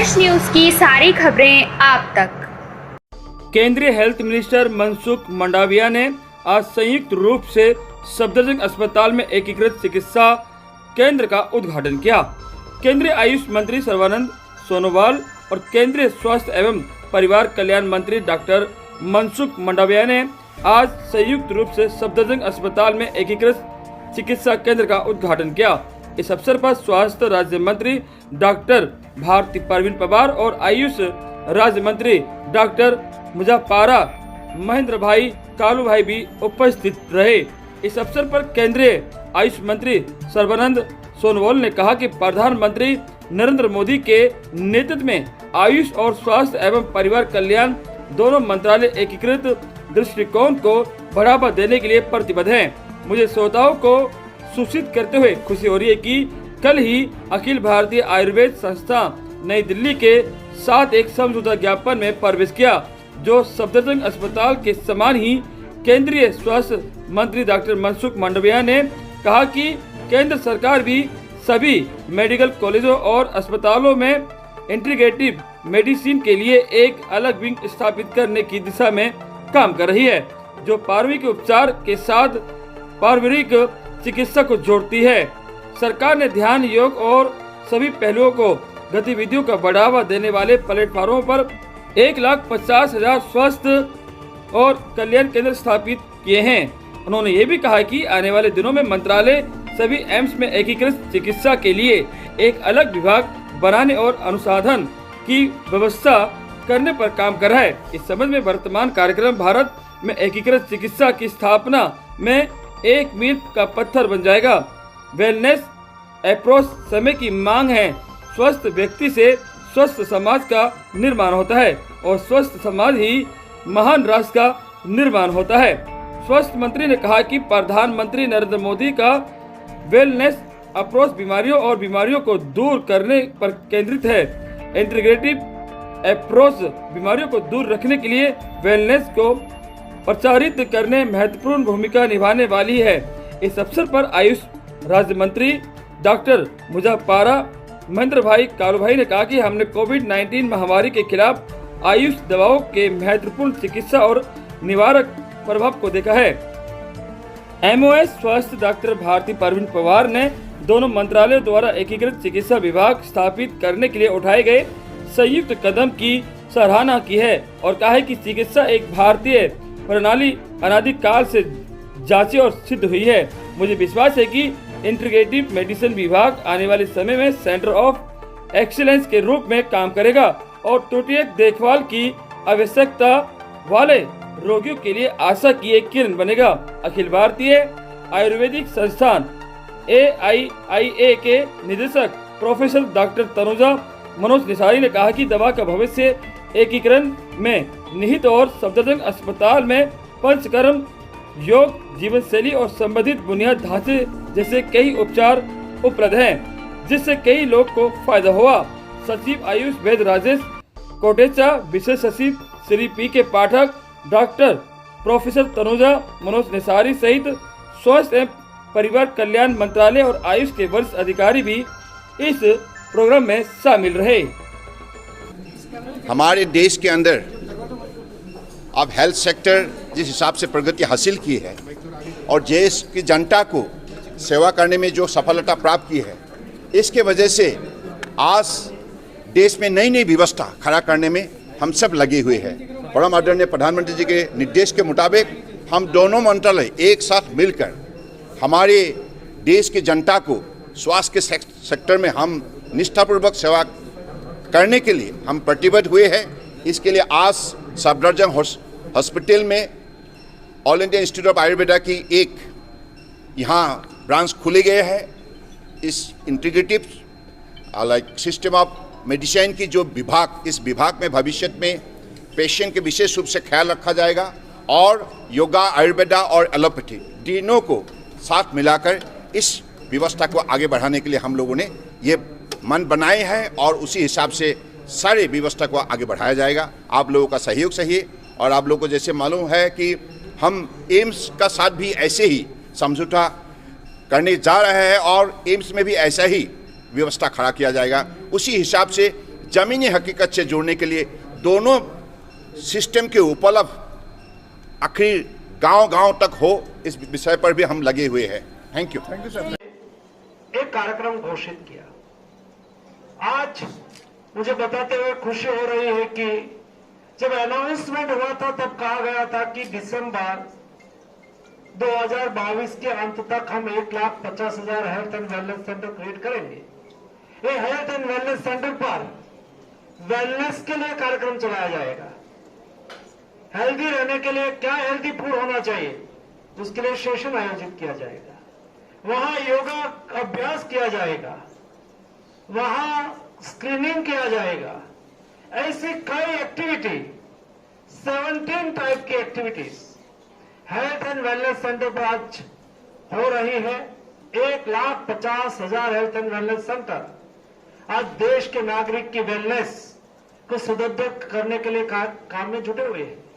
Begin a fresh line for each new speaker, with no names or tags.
यश news की सारी खबरें आप तक।
केंद्रीय हेल्थ मिनिस्टर मनसुख मंडाविया ने आज संयुक्त रूप से सफदरजंग अस्पताल में एकीकृत चिकित्सा केंद्र का उद्घाटन किया। केंद्रीय आयुष मंत्री सर्बानंद सोनोवाल और केंद्रीय स्वास्थ्य एवं परिवार कल्याण मंत्री डॉक्टर मनसुख मंडाविया ने आज संयुक्त रूप से सफदरजंग अस्पताल में एकीकृत चिकित्सा केंद्र का उद्घाटन किया। इस अवसर पर स्वास्थ्य राज्य मंत्री डॉक्टर भारती परवीन पवार और आयुष राज्य मंत्री डॉक्टर मुजफ्फरा महेंद्र भाई कालू भाई भी उपस्थित रहे। इस अवसर पर केंद्रीय आयुष मंत्री सर्बानंद सोनोवाल ने कहा कि प्रधानमंत्री नरेंद्र मोदी के नेतृत्व में आयुष और स्वास्थ्य एवं परिवार कल्याण दोनों मंत्रालय एकीकृत दृष्टिकोण को बढ़ावा देने के लिए प्रतिबद्ध हैं। मुझे श्रोताओं को सूचित करते हुए खुशी हो रही है कि कल ही अखिल भारतीय आयुर्वेद संस्था नई दिल्ली के साथ एक समझौता ज्ञापन में प्रवेश किया, जो सफदरजंग अस्पताल के समान ही केंद्रीय स्वास्थ्य मंत्री डॉक्टर मनसुख मंडाविया ने कहा कि केंद्र सरकार भी सभी मेडिकल कॉलेजों और अस्पतालों में इंटीग्रेटिव मेडिसिन के लिए एक अलग विंग स्थापित करने की दिशा में काम कर रही है, जो प्रारंभिक उपचार के साथ पारंपरिक चिकित्सा को जोड़ती है। सरकार ने ध्यान योग और सभी पहलुओं को गतिविधियों का बढ़ावा देने वाले प्लेटफॉर्मों पर 1,50,000 स्वास्थ्य और कल्याण केंद्र स्थापित किए हैं। उन्होंने ये भी कहा कि आने वाले दिनों में मंत्रालय सभी एम्स में एकीकृत चिकित्सा के लिए एक अलग विभाग बनाने और अनुसंधान की व्यवस्था करने पर काम कर रहा है। इस संबंध में वर्तमान कार्यक्रम भारत में एकीकृत चिकित्सा की स्थापना में एक मील का पत्थर बन जाएगा। वेलनेस अप्रोच समय की मांग है। स्वस्थ व्यक्ति से स्वस्थ समाज का निर्माण होता है और स्वस्थ समाज ही महान राष्ट्र का निर्माण होता है। स्वास्थ्य मंत्री ने कहा कि प्रधानमंत्री नरेंद्र मोदी का वेलनेस अप्रोच बीमारियों को दूर करने पर केंद्रित है। इंटीग्रेटिव अप्रोच बीमारियों को दूर रखने के लिए वेलनेस को प्रचारित करने महत्वपूर्ण भूमिका निभाने वाली है। इस अवसर पर आयुष राज्य मंत्री डॉक्टर मुजफ्फरा महेंद्र भाई कालू भाई ने कहा कि हमने कोविड-19 महामारी के खिलाफ आयुष दवाओं के महत्वपूर्ण चिकित्सा और निवारक प्रभाव को देखा है। एमओएस स्वास्थ्य डॉक्टर भारती परवीन पवार ने दोनों मंत्रालयों द्वारा एकीकृत चिकित्सा विभाग स्थापित करने के लिए उठाए गए संयुक्त कदम की सराहना की है और कहा है कि चिकित्सा एक भारतीय प्रणाली अनादिकाल से जांची और सिद्ध हुई है। मुझे विश्वास है कि इंटीग्रेटिव मेडिसिन विभाग आने वाले समय में सेंटर ऑफ एक्सीलेंस के रूप में काम करेगा और त्रुटियक देखभाल की आवश्यकता वाले रोगियों के लिए आशा की एक किरण बनेगा। अखिल भारतीय आयुर्वेदिक संस्थान AIIA के निदेशक प्रोफेसर डॉक्टर तनुजा मनोज निसारी ने कहा कि दवा का भविष्य एकीकरण में निहित और सफदरजंग अस्पताल में पंचकर्म योग जीवन शैली और संबंधित बुनियाद ढांचे जैसे कई उपचार उपलब्ध हैं, जिससे कई लोग को फायदा हुआ। सचिव आयुष वैद्य राजेश कोटेचा, विशेष सचिव श्री PK पाठक, डॉक्टर प्रोफेसर तनुजा मनोज निसारी सहित स्वास्थ्य एवं परिवार कल्याण मंत्रालय और आयुष के वरिष्ठ अधिकारी भी इस प्रोग्राम में शामिल रहे।
हमारे देश के अंदर अब हेल्थ सेक्टर जिस हिसाब से प्रगति हासिल की है और देश की जनता को सेवा करने में जो सफलता प्राप्त की है, इसके वजह से आज देश में नई नई व्यवस्था खड़ा करने में हम सब लगे हुए हैं। परम आदरणीय प्रधानमंत्री जी के निर्देश के मुताबिक हम दोनों मंत्रालय एक साथ मिलकर हमारे देश की जनता को स्वास्थ्य के सेक्टर में हम निष्ठापूर्वक सेवा करने के लिए हम प्रतिबद्ध हुए हैं। इसके लिए आज सफदरजंग हॉस्पिटल में all India institute of Ayurveda की एक यहाँ ब्रांच खुले गए है। इस integrative like system of medicine की जो विभाग, इस विभाग में भविष्य में पेशेंट के विशेष रूप से ख्याल रखा जाएगा और योगा, आयुर्वेदा और एलोपैथी तीनों को साथ मिलाकर इस व्यवस्था को आगे बढ़ाने के लिए हम लोगों ने ये मन बनाए हैं और उसी हिसाब से सारी व्यवस्था को आगे बढ़ाया जाएगा। आप लोगों का सहयोग चाहिए और आप लोगों को जैसे मालूम है कि हम एम्स का साथ भी ऐसे ही समझौता करने जा रहे हैं और एम्स में भी ऐसा ही व्यवस्था खड़ा किया जाएगा। उसी हिसाब से ज़मीनी हकीकत से जोड़ने के लिए दोनों सिस्टम के उपलब्ध आखिर गांव-गांव तक हो, इस विषय पर भी हम लगे हुए हैं। Thank you sir.
एक कार्यक्रम घोषित किया। आज मुझे बताते हुए खुशी हो रही है कि जब अनाउंसमेंट हुआ था तब कहा गया था कि दिसंबर 2022 के अंत तक हम 1,50,000 health and wellness centre create करेंगे। ये हेल्थ एंड वेलनेस सेंटर पर वेलनेस के लिए कार्यक्रम चलाया जाएगा। हेल्दी रहने के लिए क्या हेल्दी फूड होना चाहिए, उसके लिए सेशन आयोजित किया जाएगा। वहां योगा अभ्यास किया जाएगा, वहां स्क्रीनिंग किया जाएगा। ऐसी कई एक्टिविटी, 17 टाइप की activities health and wellness centre पर आज हो रही है। 1,50,000 हेल्थ एंड वेलनेस सेंटर आज देश के नागरिक की वेलनेस को सुदृढ़ करने के लिए काम में जुटे हुए हैं।